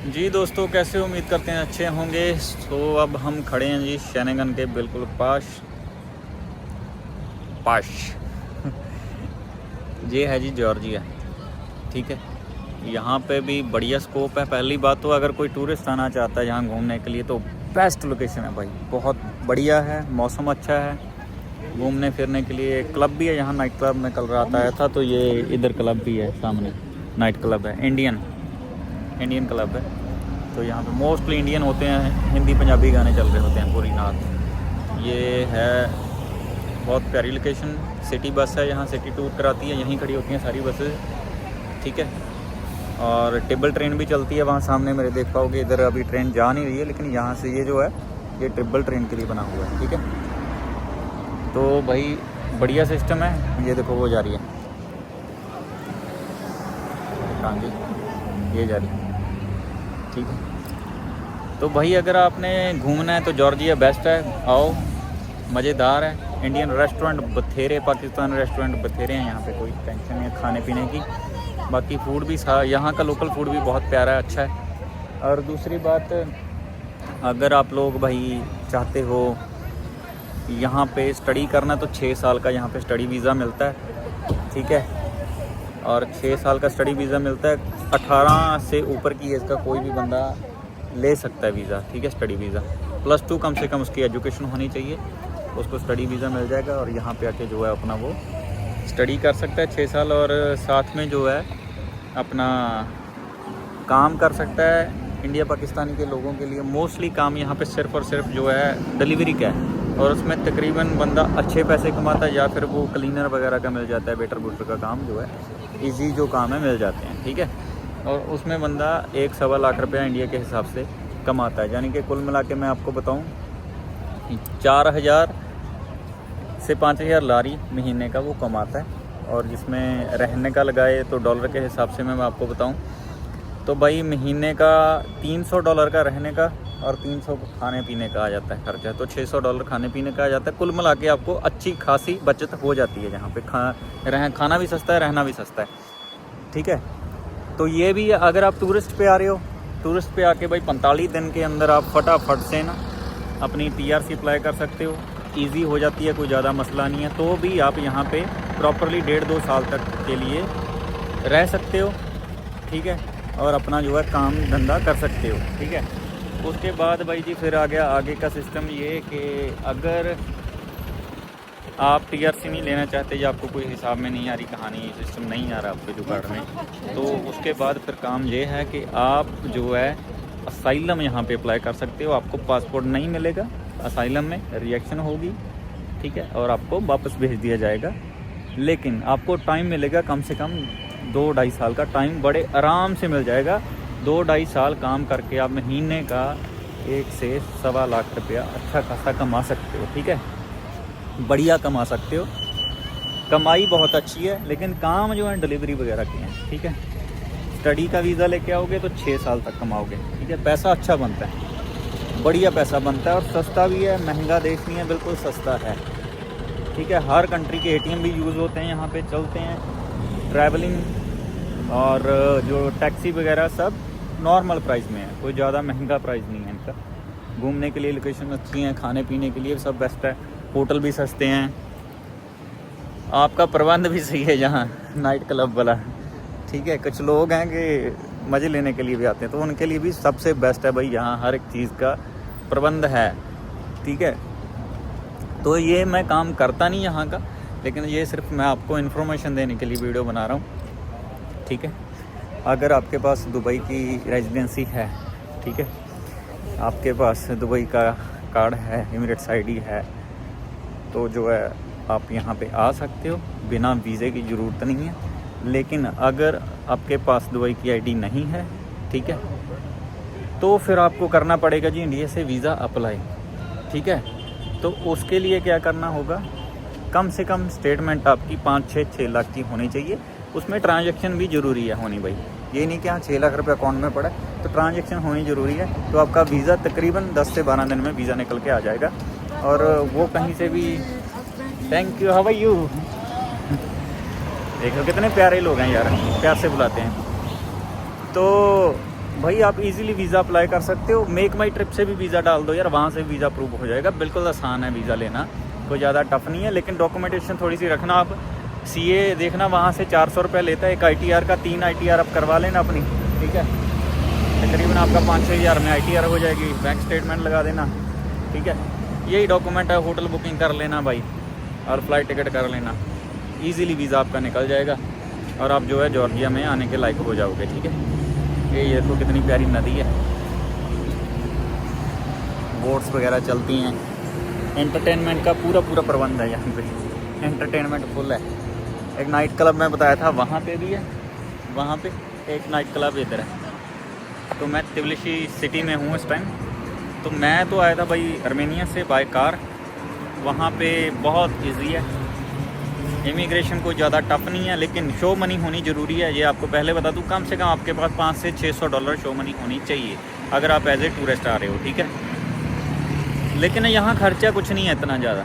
जी दोस्तों, कैसे हो? उम्मीद करते हैं अच्छे होंगे। तो अब हम खड़े हैं जी शेनेगन के बिल्कुल पास पास ये है जी जॉर्जिया। ठीक है, यहाँ पे भी बढ़िया स्कोप है। पहली बात तो अगर कोई टूरिस्ट आना चाहता है यहाँ घूमने के लिए तो बेस्ट लोकेशन है भाई, बहुत बढ़िया है। मौसम अच्छा है घूमने फिरने के लिए। क्लब भी है यहाँ, नाइट क्लब में कल रात आया था तो ये इधर क्लब भी है, सामने नाइट क्लब है, इंडियन क्लब है। तो यहाँ पे मोस्टली इंडियन होते हैं, हिंदी पंजाबी गाने चल रहे होते हैं पूरी रात। ये है बहुत प्यारी लोकेशन। सिटी बस है यहाँ, सिटी टूर कराती है, यहीं खड़ी होती हैं सारी बसेस। ठीक है, और टेबल ट्रेन भी चलती है वहाँ सामने मेरे, देख पाओगे। इधर अभी ट्रेन जा नहीं रही है, लेकिन यहाँ से ये जो है ये ट्रिपल ट्रेन के लिए बना हुआ है। ठीक है, तो भाई बढ़िया सिस्टम है। ये देखो वो जा रही है, हाँ जी ये जा रही है। ठीक है, तो भाई अगर आपने घूमना है तो जॉर्जिया बेस्ट है, आओ, मज़ेदार है। इंडियन रेस्टोरेंट बथेरे, पाकिस्तान रेस्टोरेंट बथेरे हैं यहाँ पे, कोई टेंशन नहीं है खाने पीने की। बाकी फूड भी यहाँ का लोकल फूड भी बहुत प्यारा है, अच्छा है। और दूसरी बात, अगर आप लोग भाई चाहते हो यहाँ पे स्टडी करना तो 6 साल का यहाँ पे स्टडी वीज़ा मिलता है। ठीक है, और 6 साल का स्टडी वीज़ा मिलता है। 18 से ऊपर की एज का कोई भी बंदा ले सकता है वीज़ा। ठीक है, स्टडी वीज़ा +2 कम से कम उसकी एजुकेशन होनी चाहिए, उसको स्टडी वीज़ा मिल जाएगा और यहाँ पे आके जो है अपना वो स्टडी कर सकता है 6 साल। और साथ में जो है अपना काम कर सकता है। इंडिया पाकिस्तानी के लोगों के लिए मोस्टली काम यहाँ पे सिर्फ़ और सिर्फ जो है डिलीवरी का है, और उसमें तकरीबन बंदा अच्छे पैसे कमाता है, या फिर वो क्लीनर वगैरह का मिल जाता है, वेटर बुटर का काम जो है इजी जो काम है मिल जाते हैं। ठीक है, और उसमें बंदा 1-1.25 लाख रुपया इंडिया के हिसाब से कमाता है। यानी कि कुल मिला के मैं आपको बताऊं 4,000 से 5,000 लारी महीने का वो कमाता है। और जिसमें रहने का लगाए तो डॉलर के हिसाब से मैं आपको बताऊं तो भाई महीने का $300 का रहने का और 300 खाने पीने का आ जाता है खर्चा, तो $600 खाने पीने का आ जाता है। कुल मिला के आपको अच्छी खासी बचत हो जाती है जहाँ पे खाना भी सस्ता है, रहना भी सस्ता है। ठीक है, तो ये भी अगर आप टूरिस्ट पे आ रहे हो, टूरिस्ट पे आके भाई 45 दिन के अंदर आप फटाफट से ना अपनी TRC अप्लाई कर सकते हो, ईजी हो जाती है, कोई ज़्यादा मसला नहीं है। तो भी आप यहाँ पे प्रॉपरली 1.5-2 साल तक के लिए रह सकते हो। ठीक है, और अपना जो है काम धंधा कर सकते हो। ठीक है, उसके बाद भाई जी फिर आ गया आगे का सिस्टम ये कि अगर आप TRC नहीं लेना चाहते या आपको कोई हिसाब में नहीं आ रही कहानी, सिस्टम नहीं आ रहा आपके जुगाड़ में, तो उसके बाद फिर काम ये है कि आप जो है असाइलम यहाँ पे अप्लाई कर सकते हो। आपको पासपोर्ट नहीं मिलेगा, असाइलम में रिजेक्शन होगी। ठीक है, और आपको वापस भेज दिया जाएगा, लेकिन आपको टाइम मिलेगा कम से कम 2-2.5 साल का टाइम, बड़े आराम से मिल जाएगा। 2-2.5 साल काम करके आप महीने का 1 से 1.25 लाख रुपया अच्छा खासा कमा सकते हो। ठीक है, बढ़िया कमा सकते हो, कमाई बहुत अच्छी है, लेकिन काम जो है डिलीवरी वगैरह की है। ठीक है, स्टडी का वीज़ा लेके आओगे तो 6 साल तक कमाओगे। ठीक है, पैसा अच्छा बनता है, बढ़िया पैसा बनता है, और सस्ता भी है, महंगा देश नहीं है, बिल्कुल सस्ता है। ठीक है, हर कंट्री के ATM भी यूज़ होते हैं यहाँ पे, चलते हैं। ट्रैवलिंग और जो टैक्सी वगैरह सब नॉर्मल प्राइस में है, कोई ज़्यादा महंगा प्राइस नहीं है इनका। घूमने के लिए लोकेशन अच्छी हैं, खाने पीने के लिए सब बेस्ट है, होटल भी सस्ते हैं, आपका प्रबंध भी सही है जहाँ नाइट क्लब वाला। ठीक है, कुछ लोग हैं कि मज़े लेने के लिए भी आते हैं, तो उनके लिए भी सबसे बेस्ट है भाई, यहाँ हर एक चीज़ का प्रबंध है। ठीक है, तो ये मैं काम करता नहीं यहाँ का, लेकिन ये सिर्फ मैं आपको इन्फॉर्मेशन देने के लिए वीडियो बना रहा हूँ। ठीक है, अगर आपके पास दुबई की रेजिडेंसी है, ठीक है, आपके पास दुबई का कार्ड है, एमिरेट्स ID है, तो जो है आप यहाँ पे आ सकते हो, बिना वीज़े की ज़रूरत नहीं है। लेकिन अगर आपके पास दुबई की ID नहीं है, ठीक है, तो फिर आपको करना पड़ेगा जी इंडिया से वीज़ा अप्लाई। ठीक है, तो उसके लिए क्या करना होगा, कम से कम स्टेटमेंट आपकी 5-6 लाख की होनी चाहिए। उसमें ट्रांजैक्शन भी ज़रूरी है होनी भाई, ये नहीं कि हाँ 6 लाख रुपये अकाउंट में पड़ा, तो ट्रांजैक्शन होनी ज़रूरी है। तो आपका वीज़ा तकरीबन 10 से 12 दिन में वीज़ा निकल के आ जाएगा, और वो कहीं से भी। Thank you, how are you. देखो कितने प्यारे लोग हैं यार, प्यार से बुलाते हैं। तो भाई आप इजीली वीज़ा अप्लाई कर सकते हो। मेक माई ट्रिप से भी वीज़ा डाल दो यार, वहाँ से वीज़ा अप्रूव हो जाएगा। बिल्कुल आसान है वीज़ा लेना, कोई ज़्यादा टफ नहीं है। लेकिन डॉक्यूमेंटेशन थोड़ी सी रखना आप। CA देखना वहाँ से 400 रुपये लेता है एक ITR का। 3 ITR आप करवा लेना अपनी, ठीक है। तकरीबन आपका 5-6 हज़ार में ITR हो जाएगी। बैंक स्टेटमेंट लगा देना, ठीक है। यही डॉक्यूमेंट है। होटल बुकिंग कर लेना भाई, और फ्लाइट टिकट कर लेना। ईज़िली वीज़ा आपका निकल जाएगा और आप जो है जॉर्जिया में आने के लायक हो जाओगे, ठीक है। ये देखो कितनी प्यारी नदी है, बोट्स वगैरह चलती हैं। एंटरटेनमेंट का पूरा प्रबंध है यहाँ पे, एंटरटेनमेंट फुल है। एक नाइट क्लब मैं बताया था वहाँ पे भी है, वहाँ पे एक नाइट क्लब इधर है। तो मैं तिबिलिसी सिटी में हूँ इस टाइम। तो मैं तो आया था भाई आर्मेनिया से बाय कार। वहाँ पे बहुत इजी है, इमिग्रेशन कोई ज़्यादा टफ नहीं है, लेकिन शो मनी होनी ज़रूरी है। ये आपको पहले बता दूँ, कम से कम आपके पास $500 से $600 शो मनी होनी चाहिए अगर आप एज ए टूरिस्ट आ रहे हो, ठीक है। लेकिन यहाँ खर्चा कुछ नहीं है इतना ज़्यादा।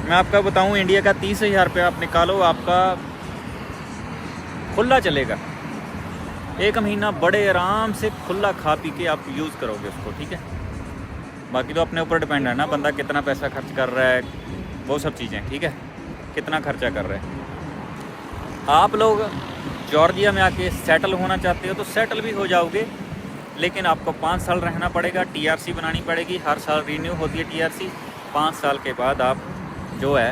मैं आपका बताऊँ, इंडिया का 30,000 रुपये आप निकालो, आपका खुला चलेगा। एक महीना बड़े आराम से खुला खा पी के आप यूज़ करोगे उसको, ठीक है। बाकी तो अपने ऊपर डिपेंड है ना, बंदा कितना पैसा खर्च कर रहा है, वो सब चीज़ें, ठीक है। कितना खर्चा कर रहे हैं आप लोग। जॉर्जिया में आके सेटल होना चाहते हो तो सेटल भी हो जाओगे, लेकिन आपको 5 साल रहना पड़ेगा। TRC बनानी पड़ेगी, हर साल रीन्यू होती है TRC। 5 साल के बाद आप जो है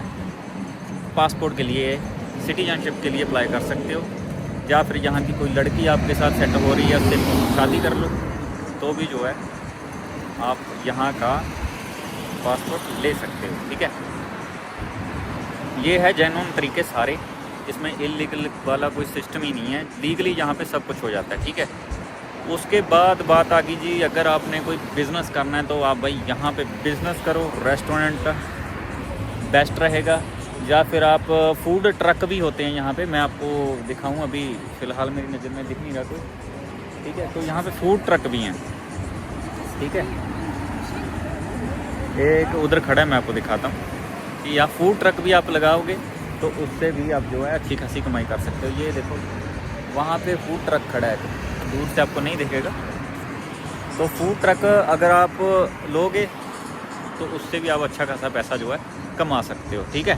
पासपोर्ट के लिए, सिटीजनशिप के लिए अप्लाई कर सकते हो। या फिर यहाँ की कोई लड़की आपके साथ सेट हो रही है, उससे शादी कर लो तो भी जो है आप यहाँ का पासपोर्ट ले सकते हो, ठीक है। ये है जेन्युइन तरीके सारे, इसमें इलीगल वाला कोई सिस्टम ही नहीं है। लीगली यहाँ पे सब कुछ हो जाता है, ठीक है। उसके बाद बात आ गई जी, अगर आपने कोई बिज़नेस करना है तो आप भाई यहाँ पे बिज़नेस करो। रेस्टोरेंट बेस्ट रहेगा, या फिर आप फूड ट्रक भी होते हैं यहाँ पे। मैं आपको दिखाऊँ, अभी फ़िलहाल मेरी नज़र में दिख नहीं रहा कोई, ठीक है। तो यहाँ पे फूड ट्रक भी हैं, ठीक है। एक उधर खड़ा है, मैं आपको दिखाता हूँ कि यहाँ फूड ट्रक भी आप लगाओगे तो उससे भी आप जो है अच्छी खासी कमाई कर सकते हो। ये देखो वहाँ पे फूड ट्रक खड़ा है, दूर से आपको नहीं दिखेगा। तो फूड ट्रक अगर आप लोगे तो उससे भी आप अच्छा खासा पैसा जो है कमा सकते हो, ठीक है।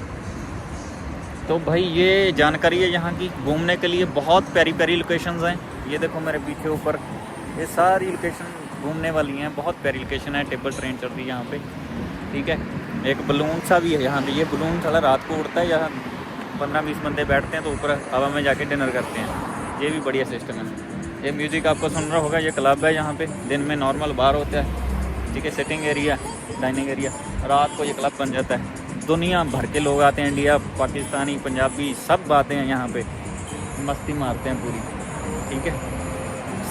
तो भाई ये जानकारी है यहाँ की। घूमने के लिए बहुत प्यारी प्यारी लोकेशंस हैं। ये देखो मेरे पीछे ऊपर, ये सारी लोकेशन घूमने वाली हैं। बहुत प्यारी लोकेशन है। टेबल ट्रेन चल रही है यहाँ पे, ठीक है। एक बलून सा भी है यहाँ पे। ये बलून साला रात को उड़ता है, यहाँ 15-20 बंदे बैठते हैं तो ऊपर हवा में जाके डिनर करते हैं। ये भी बढ़िया सिस्टम है। ये म्यूज़िक आपको सुन रहा होगा, ये क्लब है यहाँ पे। दिन में नॉर्मल बार होता है, ठीक है, सिटिंग एरिया, डाइनिंग एरिया। रात को ये क्लब बन जाता है। दुनिया भर के लोग आते हैं, इंडिया, पाकिस्तानी, पंजाबी सब आते हैं यहाँ पे, मस्ती मारते हैं पूरी, ठीक है।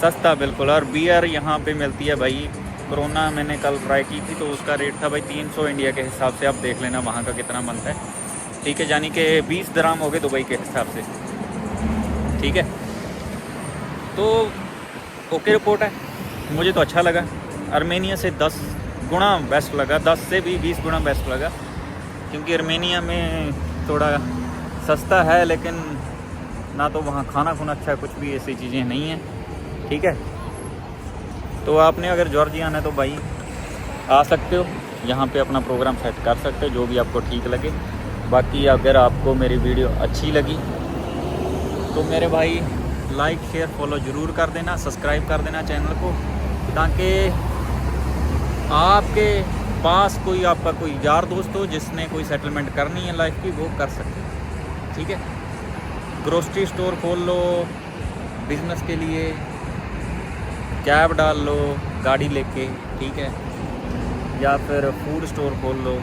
सस्ता बिल्कुल। और बियर यहाँ पे मिलती है भाई। कोरोना मैंने कल ट्राई की थी तो उसका रेट था भाई 300 इंडिया के हिसाब से। आप देख लेना वहाँ का कितना बनता है, ठीक है। यानी कि 20 दिरहम हो गए दुबई के हिसाब से, ठीक है। तो ओके रिपोर्ट है, मुझे तो अच्छा लगा। आर्मेनिया से 10 गुना बेस्ट लगा, 10 से भी 20 गुना बेस्ट लगा। क्योंकि आर्मेनिया में थोड़ा सस्ता है, लेकिन ना तो वहाँ खाना खुना अच्छा है, कुछ भी ऐसी चीज़ें नहीं हैं, ठीक है। तो आपने अगर जॉर्जिया आना है तो भाई आ सकते हो, यहाँ पे अपना प्रोग्राम सेट कर सकते हो, जो भी आपको ठीक लगे। बाकी अगर आपको मेरी वीडियो अच्छी लगी तो मेरे भाई लाइक शेयर फॉलो ज़रूर कर देना, सब्सक्राइब कर देना चैनल को, ताकि आपके पास कोई आपका कोई यार दोस्त हो जिसने कोई सेटलमेंट करनी है लाइफ की, वो कर सकते, ठीक है। ग्रोसरी स्टोर खोल लो बिज़नेस के लिए, कैब डाल लो गाड़ी लेके, ठीक है, या फिर फूड स्टोर खोल लो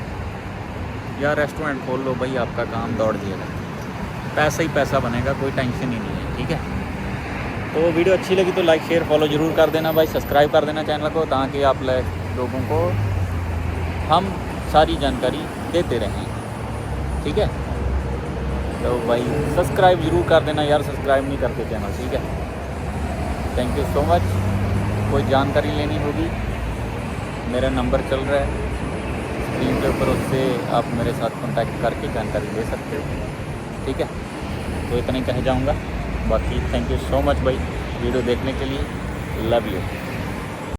या रेस्टोरेंट खोल लो। भाई आपका काम दौड़ जाएगा, पैसा ही पैसा बनेगा, कोई टेंशन ही नहीं है, ठीक है। तो वीडियो अच्छी लगी तो लाइक शेयर फॉलो ज़रूर कर देना भाई, सब्सक्राइब कर देना चैनल को, ताकि आप लोगों को हम सारी जानकारी देते रहें, ठीक है। तो भाई सब्सक्राइब ज़रूर कर देना यार, सब्सक्राइब नहीं करते चैनल, ठीक है। Thank you so much. कोई जानकारी लेनी होगी, मेरा नंबर चल रहा है स्क्रीन के ऊपर, उससे आप मेरे साथ कांटेक्ट करके जानकारी ले सकते हो, ठीक है। तो इतना ही कह जाऊँगा। बाकी थैंक यू सो मच भाई वीडियो देखने के लिए। Love you.